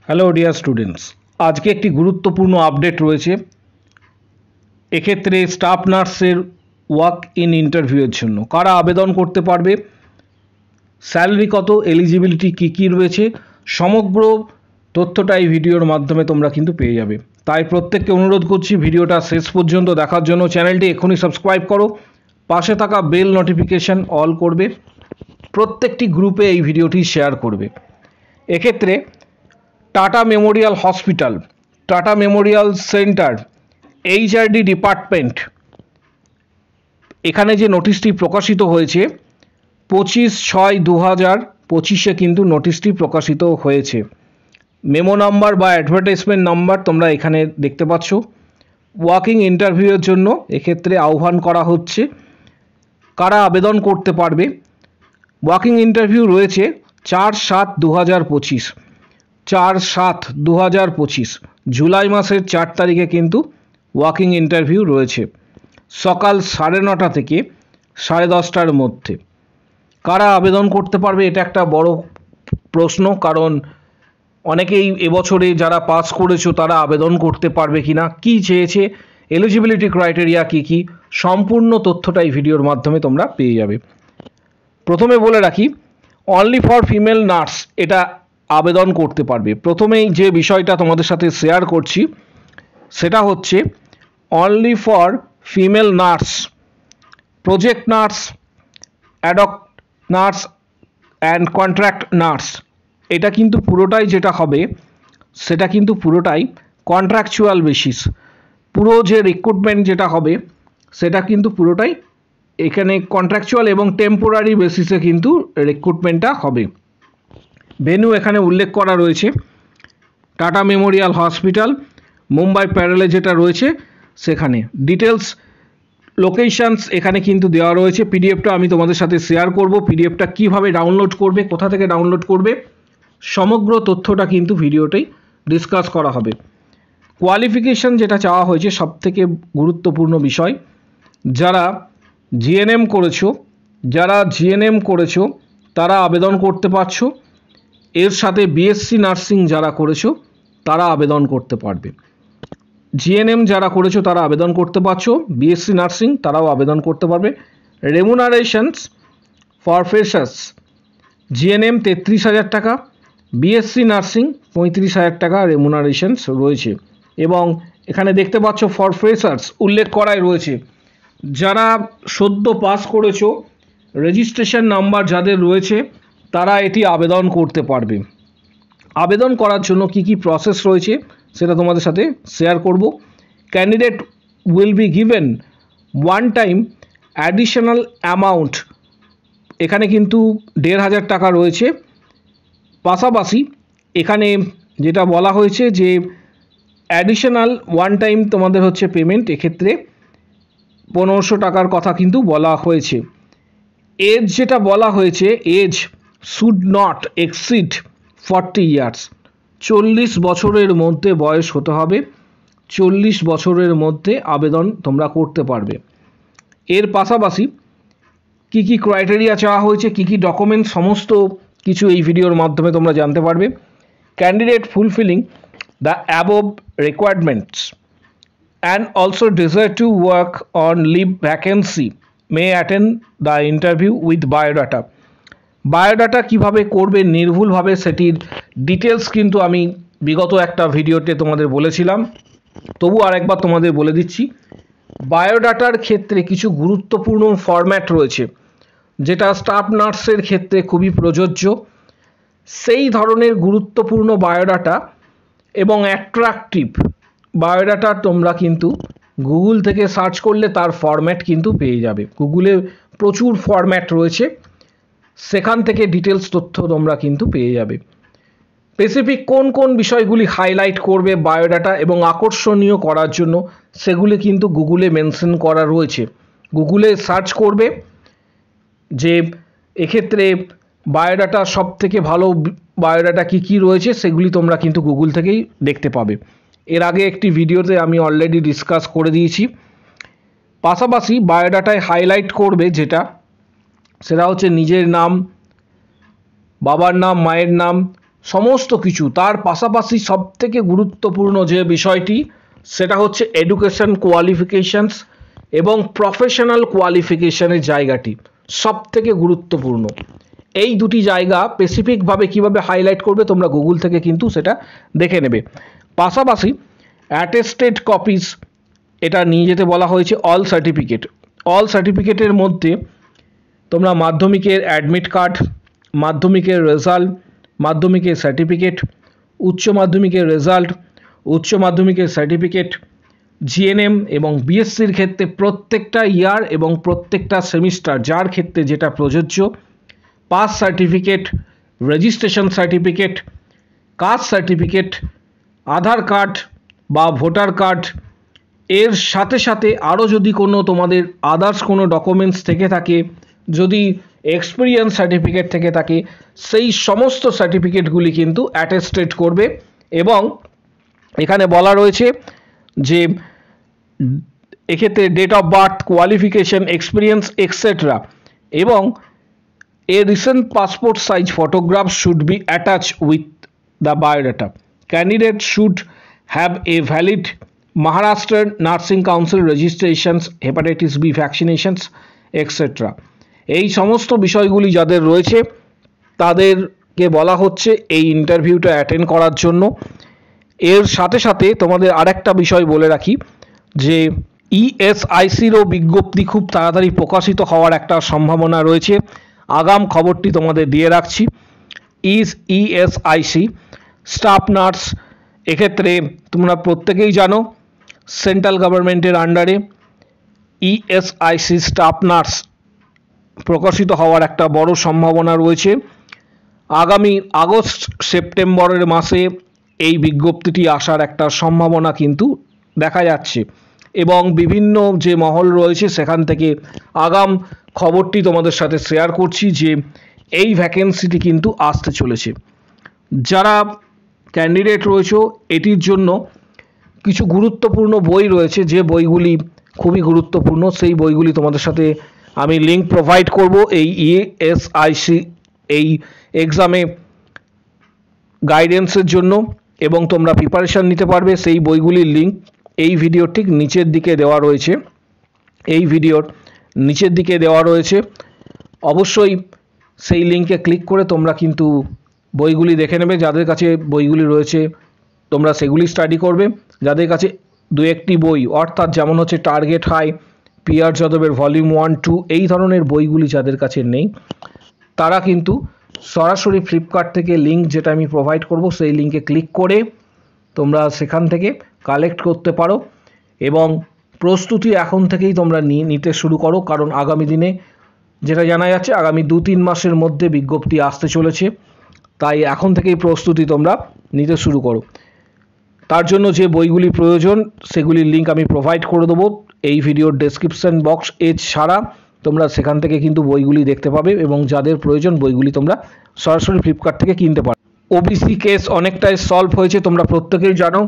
Hello dear students, আজকে একটি গুরুত্বপূর্ণ আপডেট রয়েছে। এক্ষেত্রে স্টাফ নার্সের ওয়াক ইন ইন্টারভিউয়ের জন্য কারা আবেদন করতে পারবে, স্যালারি কত, এলিজিবিলিটি কী কী রয়েছে, সমগ্র তথ্যটা এই ভিডিওর মাধ্যমে তোমরা কিন্তু পেয়ে যাবে। তাই প্রত্যেককে অনুরোধ করছি ভিডিওটা শেষ পর্যন্ত দেখার জন্য। চ্যানেলটি এখনই সাবস্ক্রাইব করো, পাশে থাকা বেল নোটিফিকেশান অল করবে, প্রত্যেকটি গ্রুপে এই ভিডিওটি শেয়ার করবে। এক্ষেত্রে tata Memorial hospital, tata Memorial centre, HRD department, এখানে যে নোটিশটি প্রকাশিত হয়েছে 25/6/2025 কিন্তু নোটিশটি প্রকাশিত হয়েছে। মেমো নাম্বার বা অ্যাডভার্টাইজমেন্ট নাম্বার তোমরা এখানে দেখতে পাচ্ছ। ওয়াকিং ইন্টারভিউয়ের জন্য এক্ষেত্রে আহ্বান করা হচ্ছে। কারা আবেদন করতে পারবে? ওয়াকিং ইন্টারভিউ রয়েছে 4/7/2025, 4/7/2025 জুলাই মাসের 4 তারিখে কিন্তু ওয়াকিং ইন্টারভিউ রয়েছে, সকাল 9:30 থেকে 10:30টার মধ্যে। কারা আবেদন করতে পারবে? এটা একটা বড় প্রশ্ন, কারণ অনেকেই এবছরে যারা পাস করেছো তারা আবেদন করতে পারবে কি না, কী চেয়েছে, এলিজিবিলিটি ক্রাইটেরিয়া কী কী, সম্পূর্ণ তথ্যটা এই ভিডিওর মাধ্যমে তোমরা পেয়ে যাবে। প্রথমে বলে রাখি, অনলি ফর ফিমেল নার্স এটা আবেদন করতে পারবে। প্রথমেই যে বিষয়টা তোমাদের সাথে শেয়ার করছি সেটা হচ্ছে only for female nurse, project nurse, ad hoc nurse and contract nurse, এটা কিন্তু পুরোটাই যেটা হবে সেটা কিন্তু পুরোটাই কন্ট্রাকচুয়াল বেসিস। পুরো যে রিক্রুটমেন্ট যেটা হবে সেটা কিন্তু পুরোটাই এখানে কন্ট্রাকচুয়াল এবং টেম্পোরারি বেসিসে কিন্তু রিক্রুটমেন্টটা হবে। ভেন্যু এখানে উল্লেখ করা রয়েছে, টাটা মেমোরিয়াল হসপিটাল, মুম্বাই প্যারেলে যেটা রয়েছে সেখানে। ডিটেলস লোকেশনস এখানে কিন্তু দেওয়া রয়েছে। পিডিএফটা আমি তোমাদের সাথে শেয়ার করব। পিডিএফটা কীভাবে ডাউনলোড করবে, কোথা থেকে ডাউনলোড করবে, সমগ্র তথ্যটা কিন্তু ভিডিওতেই ডিসকাস করা হবে। কোয়ালিফিকেশন যেটা চাওয়া হয়েছে সবথেকে গুরুত্বপূর্ণ বিষয়, যারা জিএনএম করেছো তারা আবেদন করতে পারছো। এর সাথে বিএসসি নার্সিং যারা করেছো তারা আবেদন করতে পারবে। জিএনএম যারা করেছো তারা আবেদন করতে পারছো, বিএসসি নার্সিং তারাও আবেদন করতে পারবে। রেমুনারেশনস ফর ফ্রেশার্স, জিএনএম 33,000 টাকা, বিএসসি নার্সিং 35,000 টাকা রেমুনারেশনস রয়েছে। এবং এখানে দেখতে পাচ্ছ ফর ফ্রেশার্স উল্লেখ করাই রয়েছে, যারা সদ্য পাস করেছো, রেজিস্ট্রেশন নাম্বার যাদের রয়েছে তারা এটি আবেদন করতে পারবে। আবেদন করার জন্য কি কি প্রসেস রয়েছে সেটা তোমাদের সাথে শেয়ার করব। Candidate will be given one time additional amount, এখানে কিন্তু 1,500 টাকা রয়েছে। পাশাপাশি এখানে যেটা বলা হয়েছে যে অ্যাডিশনাল ওয়ান টাইম তোমাদের হচ্ছে পেমেন্ট, এক্ষেত্রে 1,500 টাকার কথা কিন্তু বলা হয়েছে। এজ যেটা বলা হয়েছে, age should not exceed 40 years, 40 বছরের মধ্যে বয়স হতে হবে। 40 বছরের মধ্যে আবেদন তোমরা করতে পারবে। এর পাশাপাশি কি কি ক্রাইটেরিয়া চাওয়া হয়েছে, কি কি ডকুমেন্ট, সমস্ত কিছু এই ভিডিওর মাধ্যমে তোমরা জানতে পারবে। Candidate fulfilling the above requirements and also desire to work on leave vacancy may attend the interview with biodata. Biodata কিভাবে করবে নির্ভুলভাবে সেটির ডিটেলস কিন্তু আমি বিগত একটা ভিডিওতে তোমাদের বলেছিলাম, তবু আরেকবার তোমাদের বলে দিচ্ছি। বায়োডাটার ক্ষেত্রে কিছু গুরুত্বপূর্ণ ফরম্যাট রয়েছে যেটা স্টাফ নার্সের ক্ষেত্রে খুবই প্রযোজ্য। সেই ধরনের গুরুত্বপূর্ণ বায়োডাটা এবং অ্যাট্রাকটিভ বায়োডাটা তোমরা কিন্তু গুগল থেকে সার্চ করলে তার ফরম্যাট কিন্তু পেয়ে যাবে। গুগলে প্রচুর ফরম্যাট রয়েছে, সেখান থেকে ডিটেলস তথ্য তোমরা কিন্তু পেয়ে যাবে। স্পেসিফিক কোন কোন বিষয়গুলি হাইলাইট করবে বায়োডাটা এবং আকর্ষণীয় করার জন্য সেগুলি কিন্তু গুগলে মেনশন করা রয়েছে। গুগলে সার্চ করবে যে এক্ষেত্রে বায়োডাটা সব থেকে ভালো বায়োডাটা কী কী রয়েছে, সেগুলি তোমরা কিন্তু গুগল থেকেই দেখতে পাবে। এর আগে একটি ভিডিওতে আমি অলরেডি ডিসকাস করে দিয়েছি। পাশাপাশি বায়োডাটায় হাইলাইট করবে যেটা, সেটা হচ্ছে নিজের নাম, বাবার নাম, মায়ের নাম, সমস্ত কিছু। তার পাশাপাশি সবথেকে গুরুত্বপূর্ণ যে বিষয়টি সেটা হচ্ছে এডুকেশন কোয়ালিফিকেশনস এবং প্রফেশনাল কোয়ালিফিকেশনের জায়গাটি সবথেকে গুরুত্বপূর্ণ। এই দুটি জায়গা স্পেসিফিকভাবে কিভাবে হাইলাইট করবে তোমরা গুগল থেকে কিন্তু সেটা দেখে নেবে। পাশাপাশি অ্যাটেস্টেড কপিস এটা নিয়ে যেতে বলা হয়েছে। অল সার্টিফিকেটের মধ্যে তোমরা মাধ্যমিকের অ্যাডমিট কার্ড, মাধ্যমিকের রেজাল্ট, মাধ্যমিকের সার্টিফিকেট, উচ্চ মাধ্যমিকের রেজাল্ট, উচ্চ মাধ্যমিকের সার্টিফিকেট, জিএনএম এবং বিএসসির ক্ষেত্রে প্রত্যেকটা ইয়ার এবং প্রত্যেকটা সেমিস্টার যার ক্ষেত্রে যেটা প্রযোজ্য, pass certificate, registration certificate, caste certificate, Aadhaar card বা ভোটার কার্ড, এর সাথে সাথে আরও যদি কোনো তোমাদের আদার্স কোনো ডকুমেন্টস থেকে থাকে, যদি এক্সপিরিয়েন্স সার্টিফিকেট থেকে থাকে, সেই সমস্ত সার্টিফিকেটগুলি কিন্তু অ্যাটেস্টেড করবে। এবং এখানে বলা রয়েছে যে এক্ষেত্রে date of birth, qualification, experience etcetera, এবং a recent passport size photograph should be attached with the biodata. Candidate should have a valid Maharashtra Nursing Council registrations, hepatitis B vaccinations, etc. এই সমস্ত বিষয়গুলি যাদের রয়েছে তাদেরকে বলা হচ্ছে এই ইন্টারভিউটা অ্যাটেন্ড করার জন্য। এর সাথে সাথে তোমাদের আরেকটা বিষয় বলে রাখি যে ইএসআইসিরও বিজ্ঞপ্তি খুব তাড়াতাড়ি প্রকাশিত হওয়ার একটা সম্ভাবনা রয়েছে। আগাম খবরটি তোমাদের দিয়ে রাখছি। ইএসআইসি স্টাফ নার্স, এক্ষেত্রে তোমরা প্রত্যেকেই জানো সেন্ট্রাল গভর্নমেন্টের আন্ডারে ইএসআইসি স্টাফ নার্স প্রকাশিত হওয়ার একটা বড় সম্ভাবনা রয়েছে। আগামী আগস্ট সেপ্টেম্বরের মাসে এই বিজ্ঞপ্তিটি আসার একটা সম্ভাবনা কিন্তু দেখা যাচ্ছে, এবং বিভিন্ন যে মহল রয়েছে সেখান থেকে আগাম খবরটি তোমাদের সাথে শেয়ার করছি যে এই ভ্যাকেন্সিটি কিন্তু আসতে চলেছে। যারা ক্যান্ডিডেট রয়েছে এটির জন্য কিছু গুরুত্বপূর্ণ বই রয়েছে, যে বইগুলি খুবই গুরুত্বপূর্ণ সেই বইগুলি তোমাদের সাথে আমি লিঙ্ক প্রোভাইড করব এই ইএসআইসি এই এক্সামে গাইডেন্সের জন্য, এবং তোমরা প্রিপারেশান নিতে পারবে। সেই বইগুলির লিঙ্ক এই ভিডিওর ঠিক নিচের দিকে দেওয়া রয়েছে, এই ভিডিওর নিচের দিকে দেওয়া রয়েছে। অবশ্যই সেই লিঙ্কে ক্লিক করে তোমরা কিন্তু বইগুলি দেখে নেবে। যাদের কাছে বইগুলি রয়েছে তোমরা সেগুলি স্টাডি করবে। যাদের কাছে দু একটি বই অর্থাৎ যেমন হচ্ছে টার্গেট হাই, পিআর যাদবের ভলিউম 1, 2 এই ধরনের বইগুলি যাদের কাছে নেই তারা কিন্তু সরাসরি ফ্লিপকার্ট থেকে লিঙ্ক যেটা আমি প্রোভাইড করব সেই লিঙ্কে ক্লিক করে তোমরা সেখান থেকে কালেক্ট করতে পারো, এবং প্রস্তুতি এখন থেকেই তোমরা নিতে শুরু করো। কারণ আগামী দিনে যেটা জানা যাচ্ছে আগামী 2-3 মাসের মধ্যে বিজ্ঞপ্তি আসতে চলেছে, তাই এখন থেকেই প্রস্তুতি তোমরা নিতে শুরু করো। তার জন্য যে বইগুলি প্রয়োজন সেগুলির লিঙ্ক আমি প্রোভাইড করে দেবো এই ভিডিওর ডেসক্রিপশন বক্স। এছাড়া তোমরা সেখান থেকে কিন্তু বইগুলি দেখতে পাবে, এবং যাদের প্রয়োজন বইগুলি তোমরা সরাসরি ফ্লিপকার্ট থেকে কিনতে পারো। ওবিসি কেস অনেকটাই সলভ হয়েছে, তোমরা প্রত্যেকেই জানো।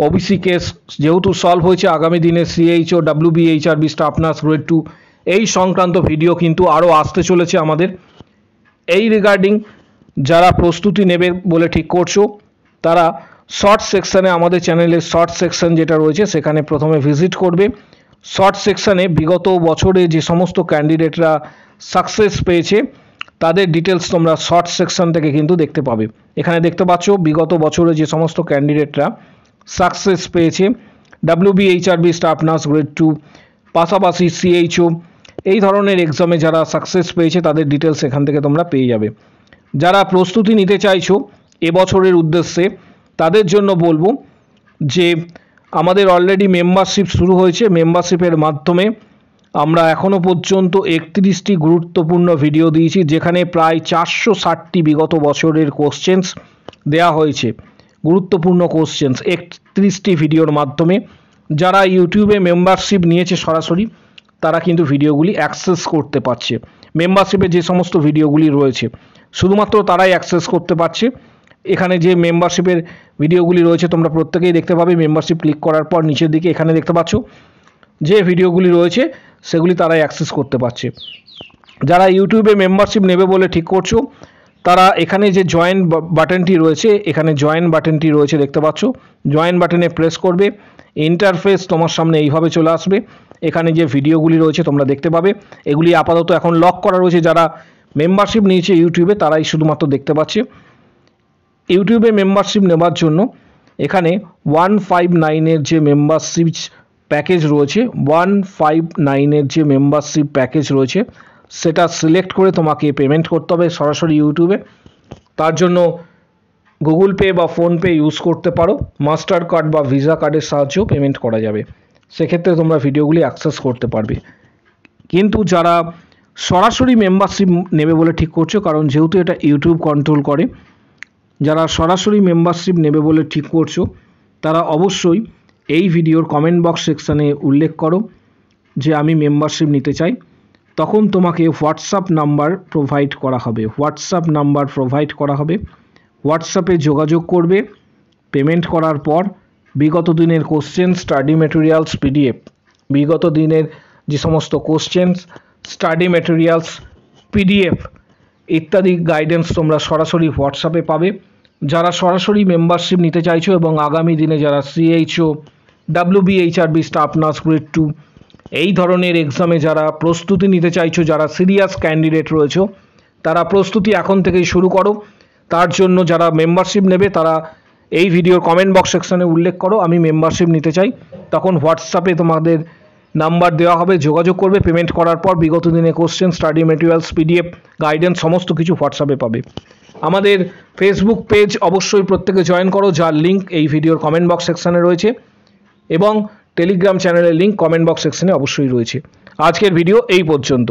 ওবিসি কেস যেহেতু সলভ হয়েছে, আগামী দিনে সিএইচও, ডাব্লিউবিএইচআরবি, স্টাফ নার্স গ্রেড 2 এই সংক্রান্ত ভিডিও কিন্তু আরও আসতে চলেছে আমাদের। এই রিগার্ডিং যারা প্রস্তুতি নেবে বলে ঠিক করছো তারা শর্ট সেকশানে, আমাদের চ্যানেলের শর্ট সেকশন যেটা রয়েছে সেখানে প্রথমে ভিজিট করবে। শর্ট সেকশানে বিগত বছরে যে সমস্ত ক্যান্ডিডেটরা সাকসেস পেয়েছে তাদের ডিটেলস তোমরা শর্ট সেকশন থেকে কিন্তু দেখতে পাবে। এখানে দেখতে পাচ্ছ বিগত বছরে যে সমস্ত ক্যান্ডিডেটরা সাকসেস পেয়েছে, ডাব্লিউবিএইচআরবি, স্টাফ নার্স গ্রেড 2, পাশাপাশি সিএইচও এই ধরনের এক্সামে যারা সাকসেস পেয়েছে তাদের ডিটেলস এখান থেকে তোমরা পেয়ে যাবে। যারা প্রস্তুতি নিতে চাইছো এবছরের উদ্দেশ্যে তাদের জন্য বলবো যে আমাদের অলরেডি মেম্বারশিপ শুরু হয়েছে। মেম্বারশিপের মাধ্যমে আমরা এখনও পর্যন্ত 31টি গুরুত্বপূর্ণ ভিডিও দিয়েছি, যেখানে প্রায় 460টি বিগত বছরের কোশ্চেন্স দেওয়া হয়েছে। গুরুত্বপূর্ণ কোশ্চেন্স 31টি ভিডিওর মাধ্যমে। যারা ইউটিউবে মেম্বারশিপ নিয়েছে সরাসরি তারা কিন্তু ভিডিওগুলি অ্যাক্সেস করতে পারছে। মেম্বারশিপে যে সমস্ত ভিডিওগুলি রয়েছে শুধুমাত্র তারাই অ্যাক্সেস করতে পারছে। এখানে যে মেম্বারশিপের ভিডিওগুলি রয়েছে তোমরা প্রত্যেকেই দেখতে পাবে। মেম্বারশিপ ক্লিক করার পর নিচের দিকে এখানে দেখতে পাচ্ছ যে ভিডিওগুলি রয়েছে সেগুলি তারাই অ্যাক্সেস করতে পারছে। যারা ইউটিউবে মেম্বারশিপ নেবে বলে ঠিক করছো তারা এখানে যে জয়েন বাটনটি রয়েছে, এখানে জয়েন বাটনটি রয়েছে দেখতে পাচ্ছ, জয়েন বাটনে প্রেস করবে, ইন্টারফেস তোমার সামনে এইভাবে চলে আসবে। এখানে যে ভিডিওগুলি রয়েছে তোমরা দেখতে পাবে, এগুলি আপাতত এখন লক করা রয়েছে। যারা মেম্বারশিপ নিয়েছে ইউটিউবে তারাই শুধুমাত্র দেখতে পাচ্ছে। ইউটিউবে মেম্বারশিপ নেওয়ার জন্য এখানে 159-এর যে মেম্বারশিপ প্যাকেজ রয়েছে, 159-এর যে মেম্বারশিপ প্যাকেজ রয়েছে সেটা সিলেক্ট করে তোমাকে পেমেন্ট করতে হবে সরাসরি ইউটিউবে। তার জন্য গুগল পে বা ফোনপে ইউজ করতে পারো, মাস্টার কার্ড বা ভিসা কার্ডের সাহায্যেও পেমেন্ট করা যাবে। সেক্ষেত্রে তোমরা ভিডিওগুলি অ্যাক্সেস করতে পারবে। কিন্তু যারা সরাসরি মেম্বারশিপ নেবে বলে ঠিক করছো, কারণ যেহেতু এটা ইউটিউব কন্ট্রোল করে, যারা সরাসরি মেম্বারশিপ নেবে বলে ঠিক করছো তারা অবশ্যই এই ভিডিওর কমেন্ট বক্স সেকশানে উল্লেখ করো যে আমি মেম্বারশিপ নিতে চাই। তখন তোমাকে হোয়াটসঅ্যাপ নাম্বার প্রোভাইড করা হবে, হোয়াটসঅ্যাপ নাম্বার প্রোভাইড করা হবে। হোয়াটসঅ্যাপে যোগাযোগ করবে। পেমেন্ট করার পর বিগত দিনের কোশ্চেন, স্টাডি ম্যাটেরিয়ালস পিডিএফ, বিগত দিনের যে সমস্ত কোশ্চেন্স, স্টাডি ম্যাটেরিয়ালস পিডিএফ ইত্যাদি গাইডেন্স তোমরা সরাসরি হোয়াটসঅ্যাপে পাবে। যারা সরাসরি মেম্বারশিপ নিতে চাইছো এবং আগামী দিনে যারা CHO, WBHRB staff nurse grade 2 এই ধরনের এক্সামে যারা প্রস্তুতি নিতে চাইছো, যারা সিরিয়াস ক্যান্ডিডেট রয়েছো, তারা প্রস্তুতি এখন থেকেই শুরু করো। তার জন্য যারা মেম্বারশিপ নেবে তারা এই ভিডিওর কমেন্ট বক্স সেকশনে উল্লেখ করো আমি মেম্বারশিপ নিতে চাই। তখন হোয়াটসঅ্যাপে তোমাদের নাম্বার দেওয়া হবে, যোগাযোগ করবে। পেমেন্ট করার পর বিগত দিনে question, study materials PDF, guidance সমস্ত কিছু হোয়াটসঅ্যাপে পাবে। আমাদের ফেসবুক পেজ অবশ্যই প্রত্যেকে জয়েন করো, যার লিঙ্ক এই ভিডিওর কমেন্ট বক্স সেকশনে রয়েছে, এবং টেলিগ্রাম চ্যানেলের লিঙ্ক কমেন্ট বক্স সেকশনে অবশ্যই রয়েছে। আজকের ভিডিও এই পর্যন্ত।